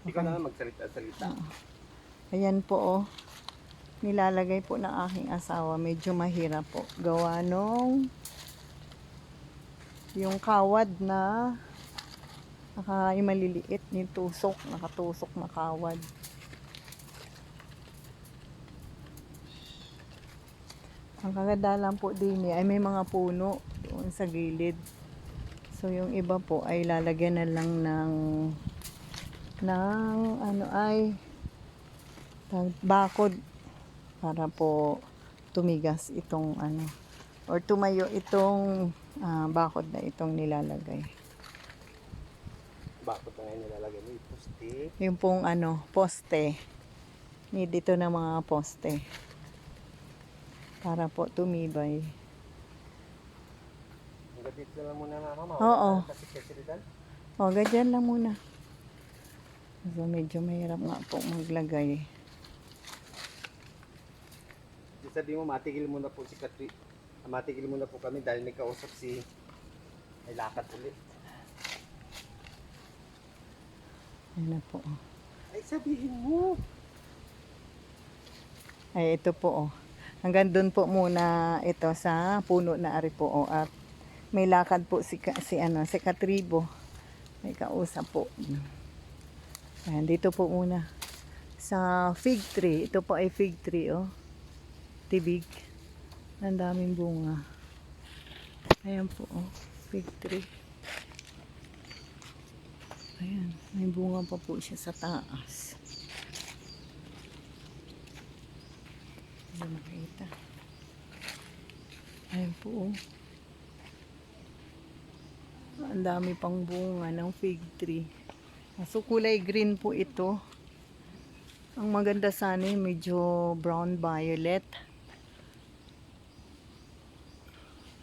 Ikaw na lang magsalita-salita. Ayan po oh. Nilalagay po ng aking asawa. Medyo mahirap po. Gawa nung yung kawad na yung maliliit, yung tusok, nakatusok na kawad. Ang kaganda lang po din ay may mga puno doon sa gilid. So yung iba po ay lalagyan na lang ng bakod para po tumigas itong or tumayo itong bakod na itong nilalagay. Bakit na ngayon nilalagay mo? Poste. Yung pong poste. Need ito ng mga poste. Para po tumibay. Hanggang dito lang muna mama. Oo. Kasi President. O, ganyan lang muna. So, medyo mahirap nga po maglagay. Sabi mo, matigil muna po si Katri. Matigil muna po kami dahil may kausap si ay lakad ulit. Ayan na po. Ay, sabihin mo. Ay, ito po oh. Hanggang doon po muna ito sa puno na ari po oh. At may lakad po si Katribo. May kausap po. Ayan, dito po muna. Sa fig tree. Ito po ay fig tree oh. Tibig. Ang daming bunga. Ayan po oh. Fig tree. Ayan. May bunga pa po siya sa taas. Hindi makita. Ayan po oh. Ang dami pang bunga ng fig tree. So kulay green po ito. Ang maganda sana medyo brown violet.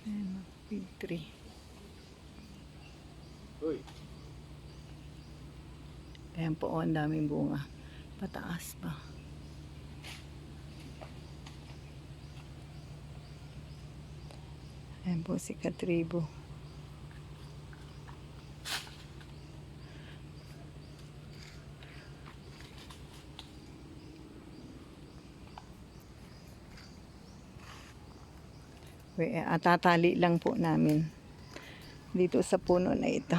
Ayan, fig tree. Uy. Ayan po oh, ang daming bunga. Pataas pa. Ayan po si Katribo. Tatali lang po namin dito sa puno na ito.